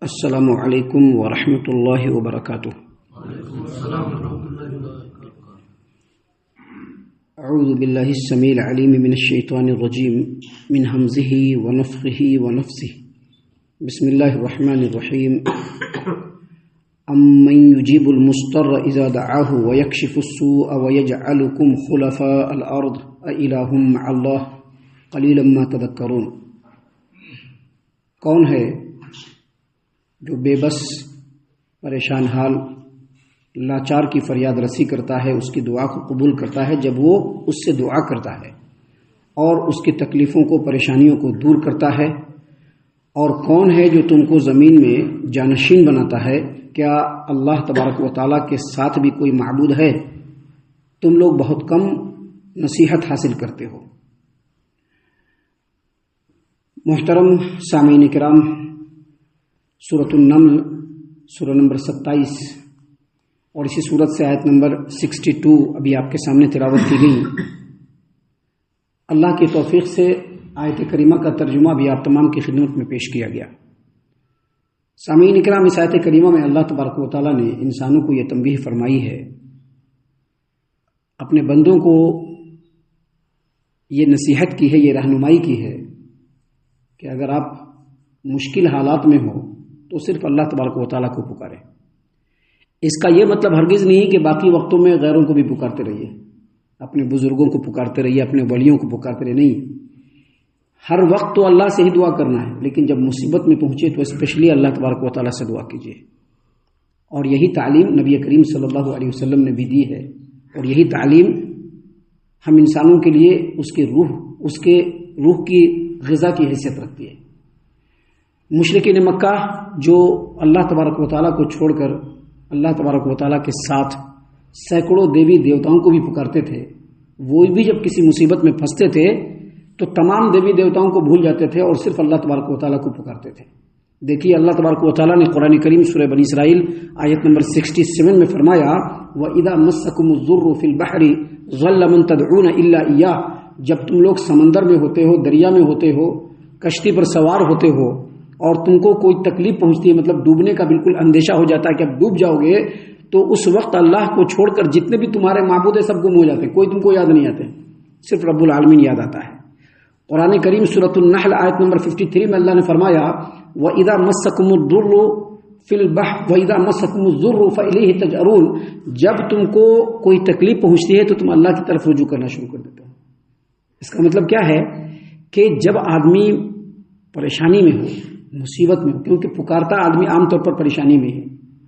السلام علیکم ورحمۃ اللہ وبرکاتہ۔ اعوذ باللہ السمیع العلیم من الشیطان الرجیم من حمزہ ونفخہ ونفثہ۔ بسم اللہ الرحمن الرحیم۔ امن یجیب المضطر اذا دعاہ ویکشف السوء ویجعلکم خلفاء الارض االہ مع اللہ قلیلا ما تذکرون۔ کون ہے جو بے بس پریشان حال لاچار کی فریاد رسی کرتا ہے، اس کی دعا کو قبول کرتا ہے جب وہ اس سے دعا کرتا ہے، اور اس کی تکلیفوں کو پریشانیوں کو دور کرتا ہے؟ اور کون ہے جو تم کو زمین میں جانشین بناتا ہے؟ کیا اللہ تبارک و تعالیٰ کے ساتھ بھی کوئی معبود ہے؟ تم لوگ بہت کم نصیحت حاصل کرتے ہو۔ محترم سامعین کرام، سورۃ النمل سورہ نمبر 27 اور اسی سورت سے آیت نمبر 62 ابھی آپ کے سامنے تلاوت کی گئی۔ اللہ کی توفیق سے آیت کریمہ کا ترجمہ بھی آپ تمام کی خدمت میں پیش کیا گیا۔ سامعین کرام، اس آیت کریمہ میں اللہ تبارک و تعالیٰ نے انسانوں کو یہ تنبیہ فرمائی ہے، اپنے بندوں کو یہ نصیحت کی ہے، یہ رہنمائی کی ہے کہ اگر آپ مشکل حالات میں ہو تو صرف اللہ تبارک و تعالیٰ کو پکاریں۔ اس کا یہ مطلب ہرگز نہیں کہ باقی وقتوں میں غیروں کو بھی پکارتے رہیے، اپنے بزرگوں کو پکارتے رہیے، اپنے ولیوں کو پکارتے رہیے، نہیں، ہر وقت تو اللہ سے ہی دعا کرنا ہے، لیکن جب مصیبت میں پہنچے تو اسپیشلی اللہ تبارک و تعالیٰ سے دعا کیجیے۔ اور یہی تعلیم نبی کریم صلی اللہ علیہ وسلم نے بھی دی ہے، اور یہی تعلیم ہم انسانوں کے لیے اس کے روح کی غذا کی حیثیت رکھتی ہے۔ مشرکین مکہ جو اللہ تبارک و تعالیٰ کو چھوڑ کر اللہ تبارک و تعالیٰ کے ساتھ سینکڑوں دیوی دیوتاؤں کو بھی پکارتے تھے، وہ بھی جب کسی مصیبت میں پھنستے تھے تو تمام دیوی دیوتاؤں کو بھول جاتے تھے اور صرف اللہ تبارک و تعالیٰ کو پکارتے تھے۔ دیکھیے اللہ تبارک و تعالیٰ نے قرآن کریم سورہ بنی اسرائیل آیت نمبر 67 میں فرمایا، وَإِذَا مَسَّكُمُ الضُّرُّ فِي الْبَحْرِ ضَلَّ مَن تَدْعُونَ إِلَّا إِيَّاهُ۔ جب تم لوگ سمندر میں ہوتے ہو، دریا میں ہوتے ہو، کشتی پر سوار ہوتے ہو اور تم کو کوئی تکلیف پہنچتی ہے، مطلب ڈوبنے کا بالکل اندیشہ ہو جاتا ہے کہ اب ڈوب جاؤ گے، تو اس وقت اللہ کو چھوڑ کر جتنے بھی تمہارے معبود ہیں سب گم ہو جاتے ہیں، کوئی تم کو یاد نہیں آتے، صرف رب العالمین یاد آتا ہے۔ قرآن کریم سورۃ النحل آیت نمبر 53 میں اللہ نے فرمایا، وَإِذَا مَسَّكُمُ الضُّرُّ فِي الْبَحْرِ وَإِذَا مَسَّكُمُ الضُّرُّ فَإِلَيْهِ تَجْأَرُونَ۔ جب تم کو کوئی تکلیف پہنچتی ہے تو تم اللہ کی طرف رجوع کرنا شروع کر دیتے ہو۔ اس کا مطلب کیا ہے کہ جب آدمی پریشانی میں ہو، مصیبت میں ہو، کیونکہ پکارتا آدمی عام طور پر پریشانی میں ہے،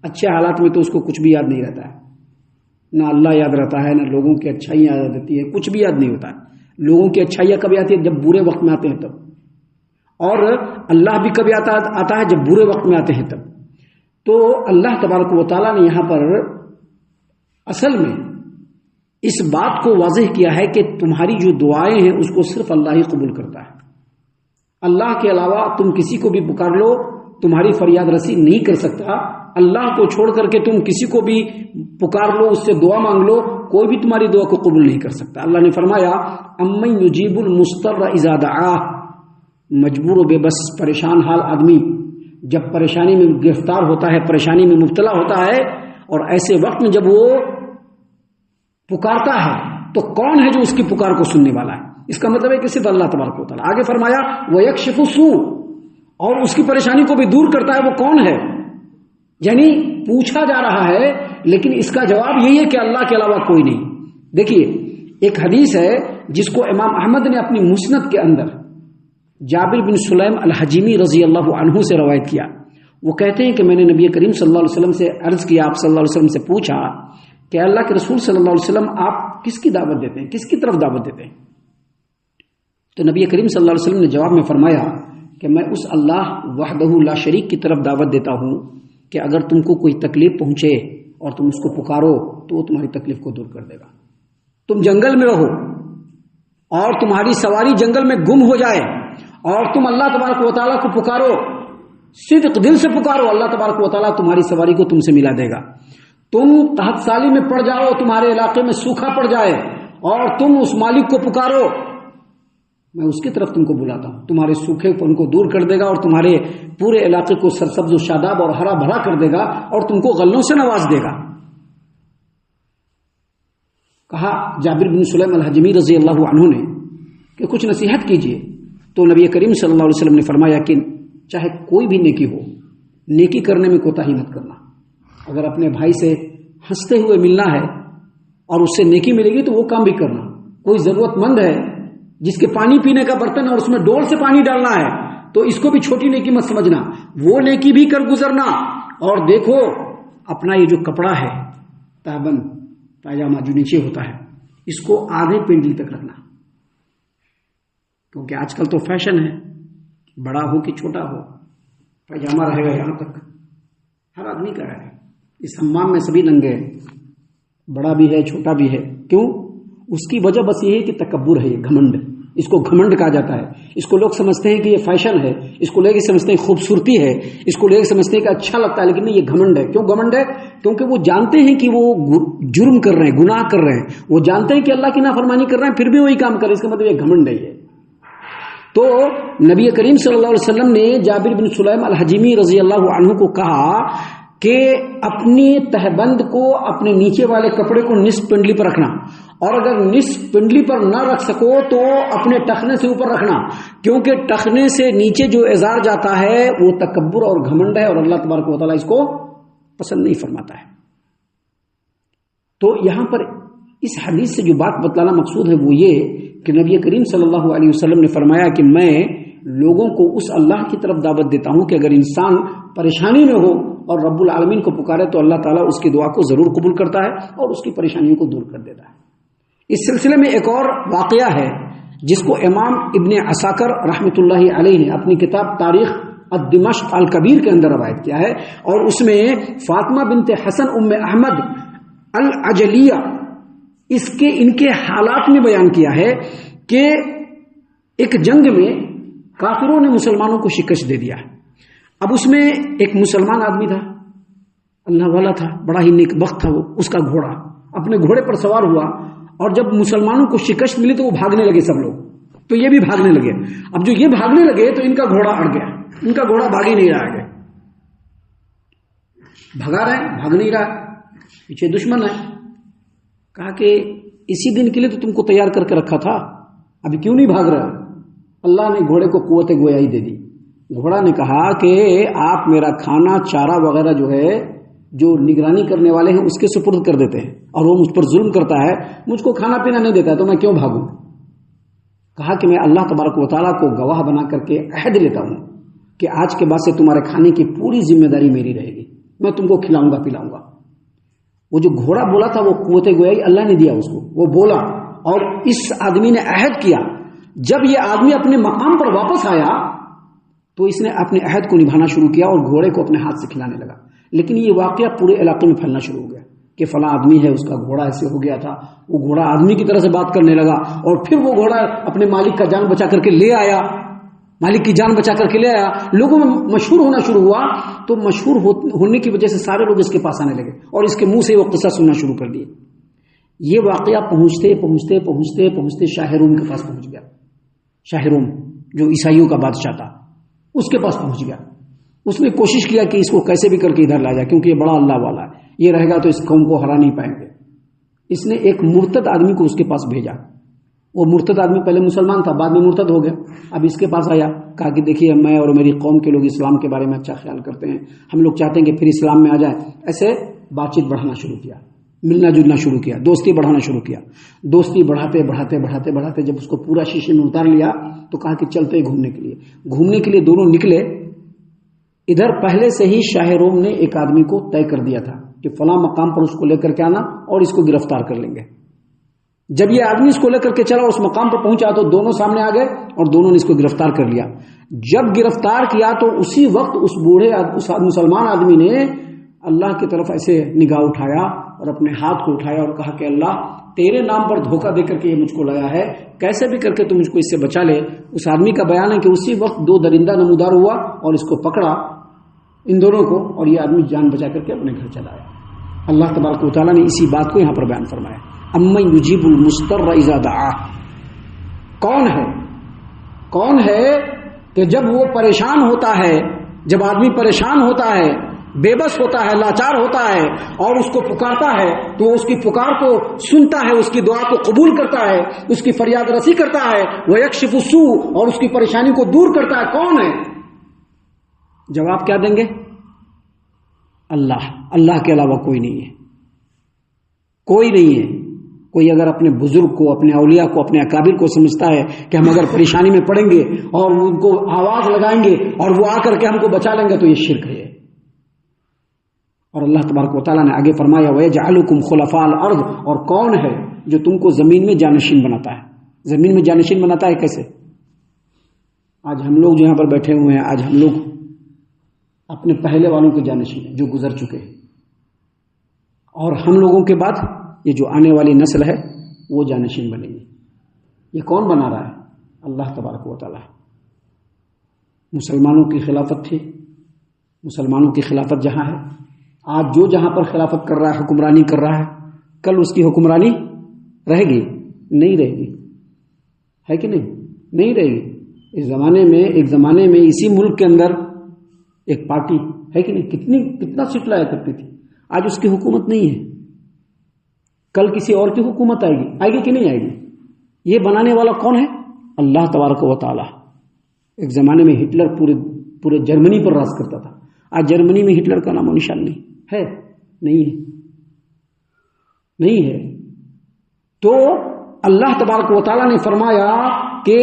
اچھے حالات میں تو اس کو کچھ بھی یاد نہیں رہتا ہے، نہ اللہ یاد رہتا ہے، نہ لوگوں کی اچھائیاں یاد رہتی ہے، کچھ بھی یاد نہیں ہوتا ہے۔ لوگوں کی اچھائیاں کبھی آتی ہے جب برے وقت میں آتے ہیں تب، اور اللہ بھی کبھی آتا ہے جب برے وقت میں آتے ہیں تب۔ تو اللہ تبارک و تعالیٰ نے یہاں پر اصل میں اس بات کو واضح کیا ہے کہ تمہاری جو دعائیں ہیں اس کو صرف اللہ ہی قبول کرتا ہے۔ اللہ کے علاوہ تم کسی کو بھی پکار لو، تمہاری فریاد رسی نہیں کر سکتا۔ اللہ کو چھوڑ کر کے تم کسی کو بھی پکار لو، اس سے دعا مانگ لو، کوئی بھی تمہاری دعا کو قبول نہیں کر سکتا۔ اللہ نے فرمایا، امن یجیب المضطر اذا دعاہ۔ مجبور و بے بس پریشان حال آدمی جب پریشانی میں گرفتار ہوتا ہے، پریشانی میں مبتلا ہوتا ہے، اور ایسے وقت میں جب وہ پکارتا ہے تو کون ہے جو اس کی پکار کو سننے والا ہے؟ اس کا مطلب ہے کہ صرف اللہ تبارک و تعالیٰ۔ آگے فرمایا، وَيَكْشِفُ السُّوءَ، اور اس کی پریشانی کو بھی دور کرتا ہے، وہ کون ہے؟ یعنی پوچھا جا رہا ہے لیکن اس کا جواب یہی ہے کہ اللہ کے علاوہ کوئی نہیں۔ دیکھیے ایک حدیث ہے جس کو امام احمد نے اپنی مسند کے اندر جابر بن سلیم الحجیمی رضی اللہ عنہ سے روایت کیا۔ وہ کہتے ہیں کہ میں نے نبی کریم صلی اللہ علیہ وسلم سے عرض کیا، آپ صلی اللہ علیہ وسلم سے پوچھا کہ اللہ کے رسول صلی اللہ علیہ وسلم آپ کس کی دعوت دیتے ہیں، کس کی طرف دعوت دیتے ہیں؟ تو نبی کریم صلی اللہ علیہ وسلم نے جواب میں فرمایا کہ میں اس اللہ وحدہ لا شریک کی طرف دعوت دیتا ہوں کہ اگر تم کو کوئی تکلیف پہنچے اور تم اس کو پکارو تو وہ تمہاری تکلیف کو دور کر دے گا۔ تم جنگل میں رہو اور تمہاری سواری جنگل میں گم ہو جائے اور تم اللہ تبارک و تعالیٰ کو پکارو، صدق دل سے پکارو، اللہ تبارک و تعالیٰ تمہاری سواری کو تم سے ملا دے گا۔ تم تحت سالی میں پڑ جاؤ، تمہارے علاقے میں سوکھا پڑ جائے اور تم اس مالک کو پکارو میں اس کی طرف تم کو بلاتا ہوں. تمہارے سوکھے پن کو دور کر دے گا اور تمہارے پورے علاقے کو سرسبز و شاداب اور ہرا بھرا کر دے گا اور تم کو غلوں سے نواز دے گا. کہا جابر بن سلیم الحجمی رضی اللہ عنہ نے کہ کچھ نصیحت کیجیے. تو نبی کریم صلی اللہ علیہ وسلم نے فرمایا کہ چاہے کوئی بھی نیکی ہو، نیکی کرنے میں کوتاہی مت کرنا. اگر اپنے بھائی سے ہنستے ہوئے ملنا ہے اور اس سے نیکی ملے گی تو وہ کام بھی کرنا. کوئی ضرورت مند ہے جس کے پانی پینے کا برتن اور اس میں ڈول سے پانی ڈالنا ہے تو اس کو بھی چھوٹی نیکی مت سمجھنا، وہ نیکی بھی کر گزرنا. اور دیکھو اپنا یہ جو کپڑا ہے تہبند پائجامہ جو نیچے ہوتا ہے اس کو آدھے پنڈلی تک رکھنا، کیونکہ آج کل تو فیشن ہے بڑا ہو کہ چھوٹا ہو پائجامہ رہے گا یہاں تک. ہر آدمی کا ہے. اس حمام میں سبھی ننگے ہیں، بڑا بھی ہے چھوٹا بھی ہے. کیوں؟ اس کی وجہ بس یہ ہے کہ تکبر ہے، یہ گھمنڈ. اس کو گھمنڈ کہا جاتا ہے. اس کو لوگ سمجھتے ہیں کہ یہ فیشن ہے، اس کو لے کے سمجھتے ہیں خوبصورتی ہے، اس کو لے کے سمجھتے ہیں کہ اچھا لگتا ہے، لیکن نہیں، یہ گھمنڈ ہے. کیوں گھمنڈ ہے؟ کیونکہ وہ جانتے ہیں کہ وہ جرم کر رہے ہیں، گناہ کر رہے ہیں. وہ جانتے ہیں کہ اللہ کی نافرمانی کر رہے ہیں، پھر بھی وہی کام کر رہے ہیں. اس کا مطلب یہ گھمنڈ ہے. تو نبی کریم صلی اللہ علیہ وسلم نے جابر بن سلیم الحجمی رضی اللہ عنہ کو کہا کہ اپنی تہبند کو، اپنے نیچے والے کپڑے کو نصف پنڈلی پر رکھنا، اور اگر نصف پنڈلی پر نہ رکھ سکو تو اپنے ٹخنے سے اوپر رکھنا، کیونکہ ٹخنے سے نیچے جو ازار جاتا ہے وہ تکبر اور گھمنڈ ہے اور اللہ تبارک و تعالیٰ اس کو پسند نہیں فرماتا ہے. تو یہاں پر اس حدیث سے جو بات بتلانا مقصود ہے وہ یہ کہ نبی کریم صلی اللہ علیہ وسلم نے فرمایا کہ میں لوگوں کو اس اللہ کی طرف دعوت دیتا ہوں کہ اگر انسان پریشانی میں ہو اور رب العالمین کو پکارے تو اللہ تعالیٰ اس کی دعا کو ضرور قبول کرتا ہے اور اس کی پریشانیوں کو دور کر دیتا ہے. اس سلسلے میں ایک اور واقعہ ہے جس کو امام ابن عساکر رحمۃ اللہ علیہ نے اپنی کتاب تاریخ الدمشق الکبیر کے اندر روایت کیا ہے، اور اس میں فاطمہ بنت حسن ام احمد العجلیہ ان کے حالات میں بیان کیا ہے کہ ایک جنگ میں کافروں نے مسلمانوں کو شکست دے دیا. اب اس میں ایک مسلمان آدمی تھا، اللہ والا تھا، بڑا ہی نیک بخت تھا. وہ اس کا گھوڑا اپنے گھوڑے پر سوار ہوا اور جب مسلمانوں کو شکست ملی تو وہ بھاگنے لگے. سب لوگ تو یہ بھی بھاگنے لگے. اب جو یہ بھاگنے لگے تو ان کا گھوڑا اڑ گیا، ان کا گھوڑا بھاگ ہی نہیں رہا ہے. بھگا رہے بھاگ نہیں رہا، پیچھے دشمن ہے. کہا کہ اسی دن کے لیے تو تم کو تیار کر کے رکھا تھا، ابھی کیوں نہیں بھاگ رہا؟ اللہ نے گھوڑے کو قوت گویائی دے دی. گھوڑا نے کہا کہ آپ میرا کھانا چارہ وغیرہ جو ہے جو نگرانی کرنے والے ہیں اس کے سپرد کر دیتے ہیں اور وہ مجھ پر ظلم کرتا ہے، مجھ کو کھانا پینا نہیں دیتا ہے، تو میں کیوں بھاگوں؟ کہا کہ میں اللہ تبارک و تعالیٰ کو گواہ بنا کر کے عہد لیتا ہوں کہ آج کے بعد سے تمہارے کھانے کی پوری ذمہ داری میری رہے گی، میں تم کو کھلاؤں گا پلاؤں گا. وہ جو گھوڑا بولا تھا وہ قوت گویائی اللہ نے دیا اس کو. وہ بولا اور اس آدمی نے عہد کیا. جب یہ آدمی اپنے مقام پر واپس آیا تو اس نے اپنے عہد کو نبھانا شروع کیا اور گھوڑے کو اپنے ہاتھ سے کھلانے لگا. لیکن یہ واقعہ پورے علاقے میں پھیلنا شروع ہو گیا کہ فلاں آدمی ہے، اس کا گھوڑا ایسے ہو گیا تھا. وہ گھوڑا آدمی کی طرح سے بات کرنے لگا اور پھر وہ گھوڑا اپنے مالک کا جان بچا کر کے لے آیا، مالک کی جان بچا کر کے لے آیا. لوگوں میں مشہور ہونا شروع ہوا تو مشہور ہونے کی وجہ سے سارے لوگ اس کے پاس آنے لگے اور اس کے منہ سے وہ قصہ سننا شروع کر دیے. یہ واقعہ پہنچتے پہنچتے پہنچتے پہنچتے شاہ روم کے پاس پہنچ گیا. شاہ روم جو عیسائیوں کا بادشاہ تھا اس کے پاس پہنچ گیا. اس نے کوشش کیا کہ اس کو کیسے بھی کر کے ادھر لا جائے، کیونکہ یہ بڑا اللہ والا ہے، یہ رہے گا تو اس قوم کو ہرا نہیں پائیں گے. اس نے ایک مرتد آدمی کو اس کے پاس بھیجا. وہ مرتد آدمی پہلے مسلمان تھا، بعد میں مرتد ہو گیا. اب اس کے پاس آیا، کہا کہ دیکھیے میں اور میری قوم کے لوگ اسلام کے بارے میں اچھا خیال کرتے ہیں، ہم لوگ چاہتے ہیں کہ پھر اسلام میں آ جائیں. ایسے بات چیت بڑھانا شروع کیا، ملنا جلنا شروع کیا، دوستی بڑھانا شروع کیا. دوستی بڑھاتے بڑھاتے بڑھاتے بڑھاتے جب اس کو پورا شیشے میں اتار لیا تو کہا کہ چلتے گھومنے کے لیے. گھومنے کے لیے دونوں نکلے. ادھر پہلے سے ہی شاہ روم نے ایک آدمی کو طے کر دیا تھا کہ فلاں مقام پر اس کو لے کر کے آنا اور اس کو گرفتار کر لیں گے. جب یہ آدمی اس کو لے کر کے چلا اور اس مقام پر پہنچا تو دونوں سامنے آ گئے اور دونوں نے اس کو گرفتار کر لیا. جب گرفتار کیا تو اسی وقت اس بوڑھے اس مسلمان آدمی نے اللہ کی طرف ایسے نگاہ اٹھایا اور اپنے ہاتھ کو اٹھایا اور کہا کہ اللہ تیرے نام پر دھوکہ دے کر کے یہ مجھ کو لایا ہے، کیسے بھی کر کے تو مجھ کو اس سے بچا لے. اس آدمی کا بیان ہے کہ اسی وقت دو درندہ نمودار ہوا اور اس کو پکڑا ان دونوں کو، اور یہ آدمی جان بچا کر کے اپنے گھر چلا آیا. اللہ تبارک و تعالیٰ نے اسی بات کو یہاں پر بیان فرمایا. امن یجیب المضطر اذا دعاہ، کون ہے کون ہے کہ جب وہ پریشان ہوتا ہے، جب آدمی پریشان ہوتا ہے، بے بس ہوتا ہے، لاچار ہوتا ہے اور اس کو پکارتا ہے تو اس کی پکار کو سنتا ہے، اس کی دعا کو قبول کرتا ہے، اس کی فریاد رسی کرتا ہے، وہ یکشف السوء اور اس کی پریشانی کو دور کرتا ہے. کون ہے؟ جواب کیا دیں گے؟ اللہ. اللہ کے علاوہ کوئی نہیں ہے، کوئی نہیں ہے. کوئی اگر اپنے بزرگ کو، اپنے اولیاء کو، اپنے اکابر کو سمجھتا ہے کہ ہم اگر پریشانی میں پڑیں گے اور ان کو آواز لگائیں گے اور وہ آ کر کے ہم کو بچا لیں گے تو یہ شرک ہے. اور اللہ تبارک و تعالیٰ نے آگے فرمایا وَيَجْعَلُكُمْ خُلَفَاءَ الْأَرْضِ، اور کون ہے جو تم کو زمین میں جانشین بناتا ہے؟ زمین میں جانشین بناتا ہے کیسے؟ آج ہم لوگ جو یہاں پر بیٹھے ہوئے ہیں، آج ہم لوگ اپنے پہلے والوں کے جانشین ہیں جو گزر چکے ہیں، اور ہم لوگوں کے بعد یہ جو آنے والی نسل ہے وہ جانشین بنے گی. یہ کون بنا رہا ہے؟ اللہ تبارک و تعالیٰ. مسلمانوں کی خلافت تھی، مسلمانوں کی خلافت جہاں ہے، آج جو جہاں پر خلافت کر رہا ہے، حکمرانی کر رہا ہے، کل اس کی حکمرانی رہے گی؟ نہیں رہے گی. ہے کہ نہیں؟ نہیں رہے گی. ایک زمانے میں اسی ملک کے اندر ایک پارٹی ہے کہ نہیں، کتنا سیٹ لایا کرتی تھی. آج اس کی حکومت نہیں ہے. کل کسی اور کی حکومت آئے گی کہ نہیں آئے گی؟ یہ بنانے والا کون ہے؟ اللہ تبارک و تعالیٰ. ایک زمانے میں ہٹلر پورے جرمنی پر راج کرتا تھا. آج جرمنی میں ہٹلر کا نام و نشان نہیں ہے. نہیں ہے. تو اللہ تبارک و تعالیٰ نے فرمایا کہ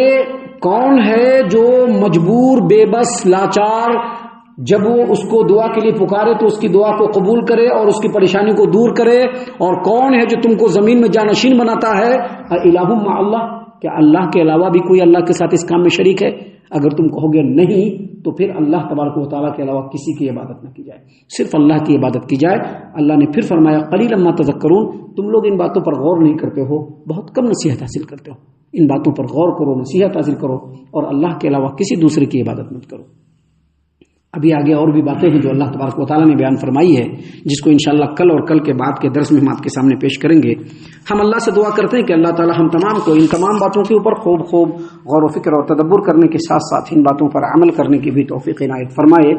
کون ہے جو مجبور، بے بس، لاچار، جب وہ اس کو دعا کے لیے پکارے تو اس کی دعا کو قبول کرے اور اس کی پریشانی کو دور کرے. اور کون ہے جو تم کو زمین میں جانشین بناتا ہے؟ الہ مع اللہ، کیا اللہ کے علاوہ بھی کوئی اللہ کے ساتھ اس کام میں شریک ہے؟ اگر تم کہو گے نہیں تو پھر اللہ تبارک و تعالیٰ کے علاوہ کسی کی عبادت نہ کی جائے، صرف اللہ کی عبادت کی جائے. اللہ نے پھر فرمایا قلیلا ما تذکرون، تم لوگ ان باتوں پر غور نہیں کرتے ہو، بہت کم نصیحت حاصل کرتے ہو. ان باتوں پر غور کرو، نصیحت حاصل کرو اور اللہ کے علاوہ کسی دوسرے کی عبادت مت کرو. ابھی آگے اور بھی باتیں ہیں جو اللہ تبارک و تعالیٰ نے بیان فرمائی ہے، جس کو انشاءاللہ کل اور کل کے بعد کے درس میں ہم آپ کے سامنے پیش کریں گے. ہم اللہ سے دعا کرتے ہیں کہ اللہ تعالیٰ ہم تمام کو ان تمام باتوں کے اوپر خوب غور و فکر اور تدبر کرنے کے ساتھ ساتھ ان باتوں پر عمل کرنے کی بھی توفیق عنایت فرمائے.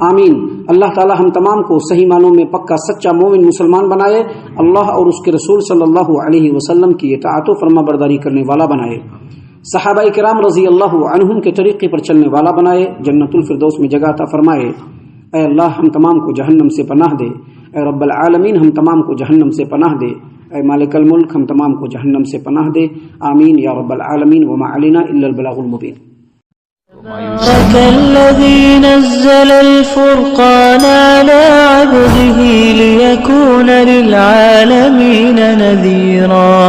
آمین. اللہ تعالیٰ ہم تمام کو صحیح معنوں میں پکا سچا مومن مسلمان بنائے، اللہ اور اس کے رسول صلی اللہ علیہ وسلم کی اطاعت و فرما برداری کرنے والا بنائے، صحابہ کرام رضی اللہ عنہم کے طریقے پر چلنے والا بنائے، جنت الفردوس میں جگہ عطا فرمائے. اے اللہ ہم تمام کو جہنم سے پناہ دے. اے رب العالمین ہم تمام کو جہنم سے پناہ دے. اے مالک الملک ہم تمام کو جہنم سے پناہ دے. آمین یا رب العالمین. وما علینا الا البلاغ المبین. تبارك الذي نزل الفرقان على عبده ليكون للعالمين نذيرا.